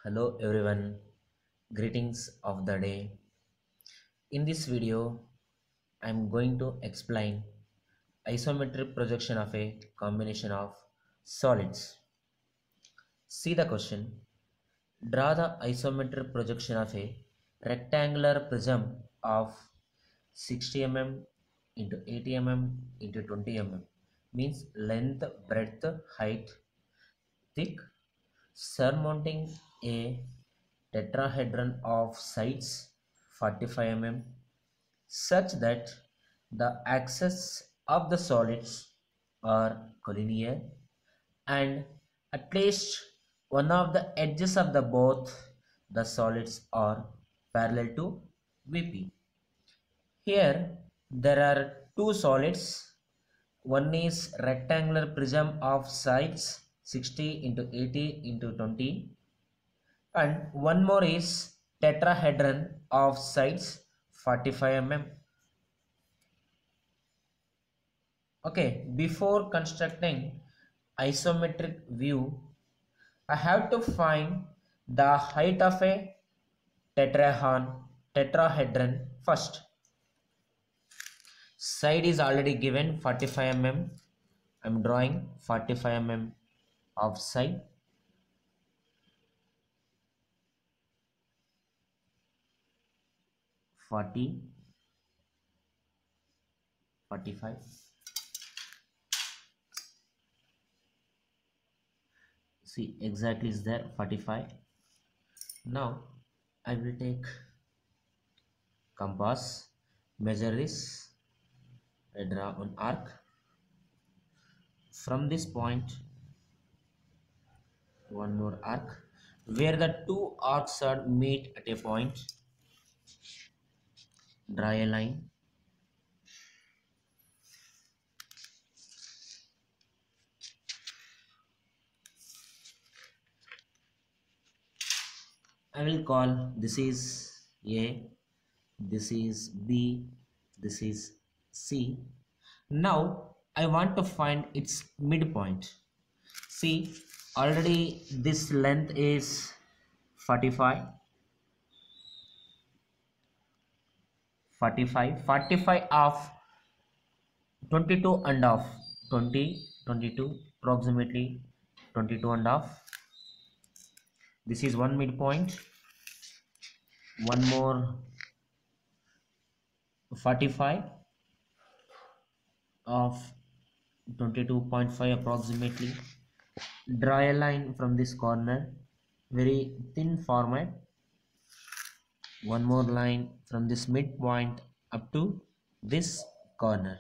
Hello everyone, greetings of the day. In this video, I am going to explain isometric projection of a combination of solids. See the question. Draw the isometric projection of a rectangular prism of 60 mm into 80 mm into 20 mm means length, breadth, height, thick, surmounting a tetrahedron of sides 45 mm such that the axes of the solids are collinear and at least one of the edges of the both the solids are parallel to VP. Here there are two solids. One is rectangular prism of sides 60 into 80 into 20 and one more is tetrahedron of sides 45 mm. Okay, before constructing isometric view, I have to find the height of a tetrahedron first. Side is already given 45 mm. I am drawing 45 mm of side. Forty, 45. See exactly is there 45. Now I will take compass, measure this, I draw an arc from this point, one more arc where the two arcs are meet at a point, draw a line, I will call this is A, this is B, this is C. Now I want to find its midpoint. See, already this length is 45, 45 of 22 and half, 20, 22, approximately 22 and half. This is one midpoint, one more 45 of 22.5 approximately. Draw a line from this corner, very thin format, one more line from this midpoint up to this corner.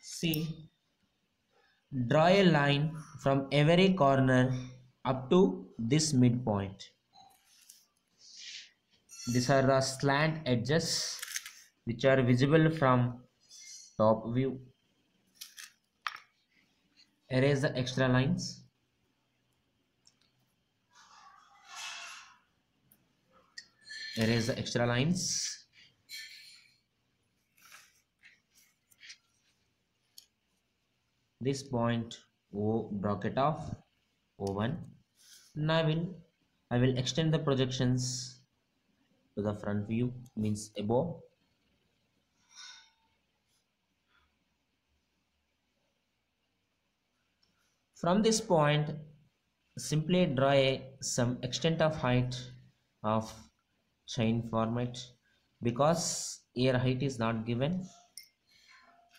See, draw a line from every corner up to this midpoint. These are the slant edges which are visible from top view. Erase the extra lines. Erase the extra lines. This point O bracket off O1. Now I will extend the projections to the front view, means above. From this point, simply draw some extent of height of chain format. Because here height is not given,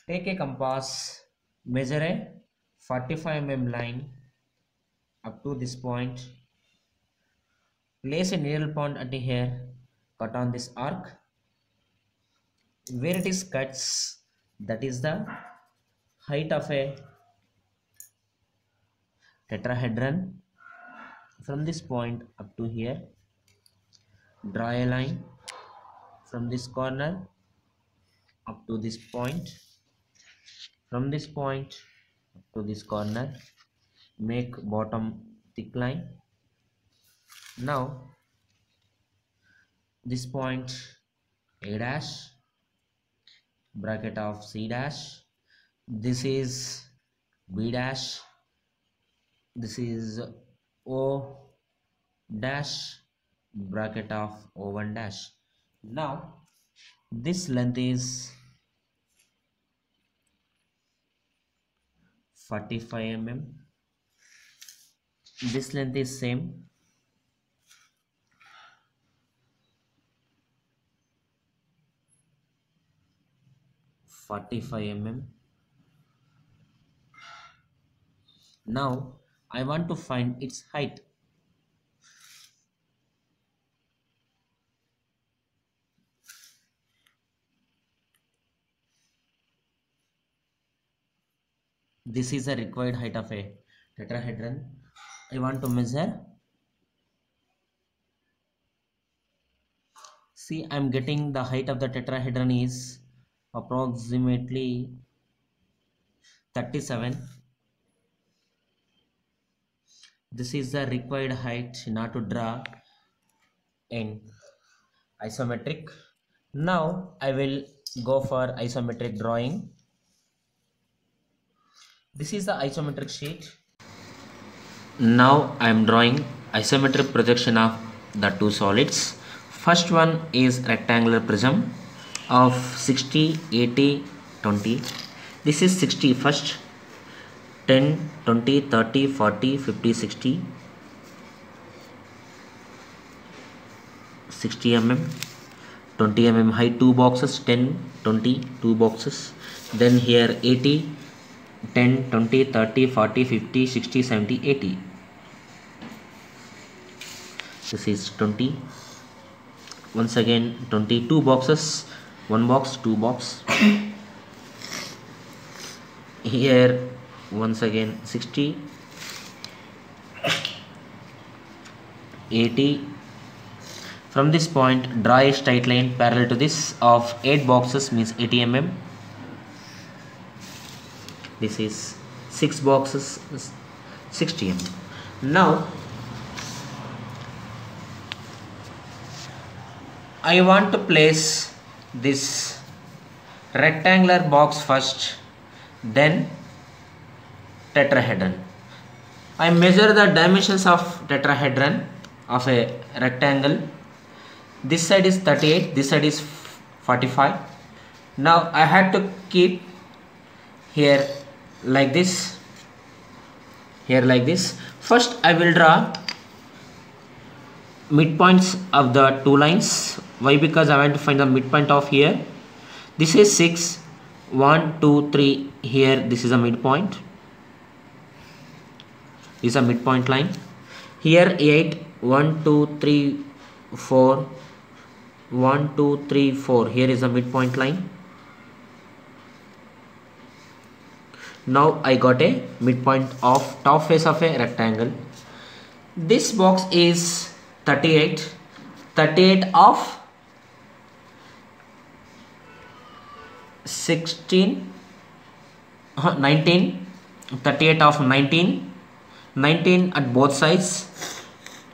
take a compass, measure a 45 mm line up to this point, place a needle point at here, cut on this arc. Where it is cuts, that is the height of a tetrahedron. From this point up to here, draw a line from this corner up to this point. From this point up to this corner, make bottom thick line. Now this point A dash, bracket of C dash, this is B dash, this is O, dash bracket of O1 dash. Now this length is 45 mm. This length is same 45 mm. Now I want to find its height. This is the required height of a tetrahedron. I want to measure. See, I am getting the height of the tetrahedron is approximately 37. This is the required height in order to draw in isometric. Now I will go for isometric drawing. This is the isometric sheet. Now I am drawing isometric projection of the two solids. First one is rectangular prism of 60, 80, 20. This is 60 first, 10, 20, 30, 40, 50, 60. 60 mm, 20 mm height, two boxes, 10, 20, two boxes. Then here 80, 10, 20, 30, 40, 50, 60, 70, 80. This is 20. Once again 20, two boxes, one box, two box. Here once again 60, 80. From this point draw a straight line parallel to this of 8 boxes, means 80 mm. This is 6 boxes, 60 mm. Now I want to place this rectangular box first, then tetrahedron. I measure the dimensions of tetrahedron of a rectangle. This side is 38, this side is 45. Now I had to keep here like this, here like this. First I will draw midpoints of the two lines. Why? Because I want to find the midpoint of here. This is 6, 1, 2, 3. Here this is a midpoint. This is a midpoint line. Here 8, 1, 2, 3, 4. 1, 2, 3, 4. Here is a midpoint line. Now I got a midpoint of top face of a rectangle. This box is 38. 38 of 16, 19. 38 of 19. 19 at both sides.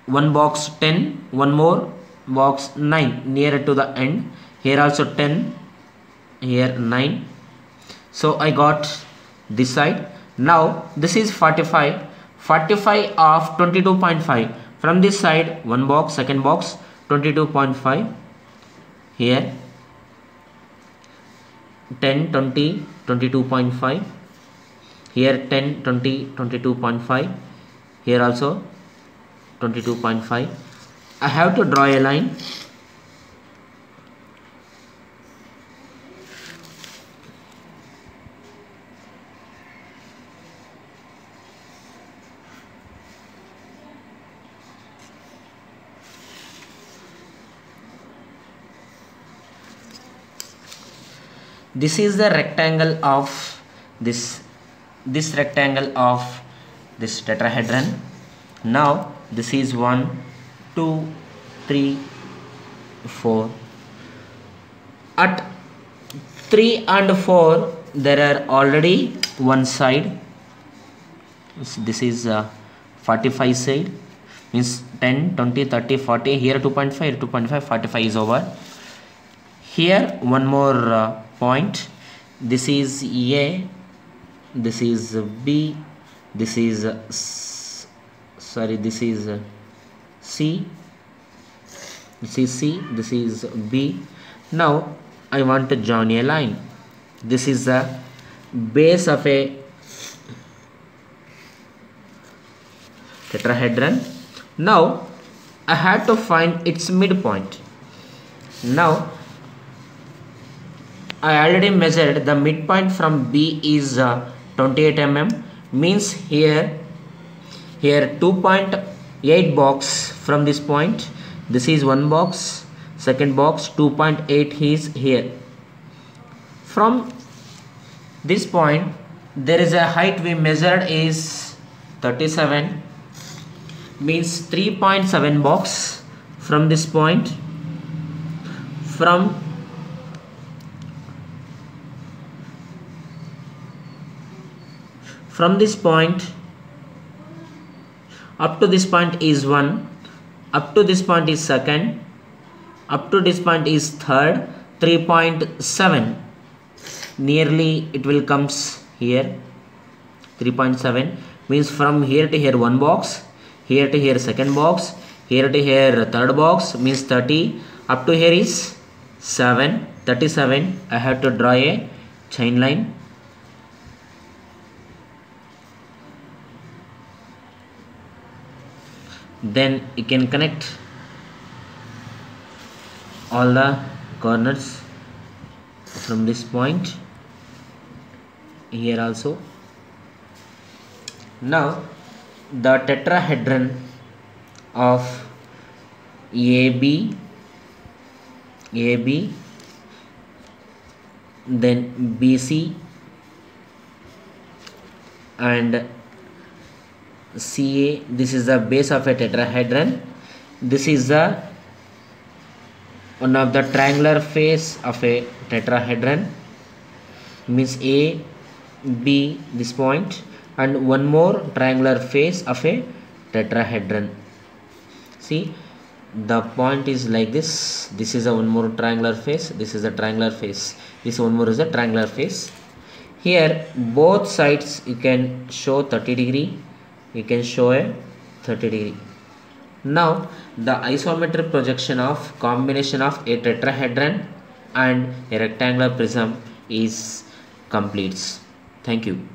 One box 10. One more box 9 nearer to the end. Here also 10. Here 9. So I got this side. Now this is 45. 45 of 22.5. From this side one box, second box 22.5. Here 10, 20, 22.5. Here 10, 20, 22.5. Here also 22.5. I have to draw a line. This is the rectangle of this rectangle of this tetrahedron. Now this is 1, 2, 3, 4. At 3 and 4 there are already one side. This is 45 side, means 10, 20, 30, 40. Here 2.5, 2.5, 45 is over. Here one more point. This is A, this is B, this is this is C, this is C, this is B. Now I want to join a line. This is the base of a tetrahedron. Now I have to find its midpoint. Now I already measured the midpoint from B is 28 mm, means here 2.8 box from this point. This is one box, second box, 2.8 is here. From this point there is a height we measured is 37, means 3.7 box from this point. From this point up to this point is 1, up to this point is second, up to this point is third, 3.7, nearly it will comes here 3.7, means from here to here one box, here to here second box, here to here third box, means 30, up to here is 7, 37. I have to draw a chain line. Then you can connect all the corners from this point here also. Now the tetrahedron of AB, then BC and CA, this is the base of a tetrahedron. This is the one of the triangular face of a tetrahedron, means A, B, this point, and one more triangular face of a tetrahedron. See, the point is like this. This is a one more triangular face, this is a triangular face, this one more is a triangular face. Here both sides you can show 30 degree, you can show a 30 degree. Now the isometric projection of combination of a tetrahedron and a rectangular prism is completes. Thank you.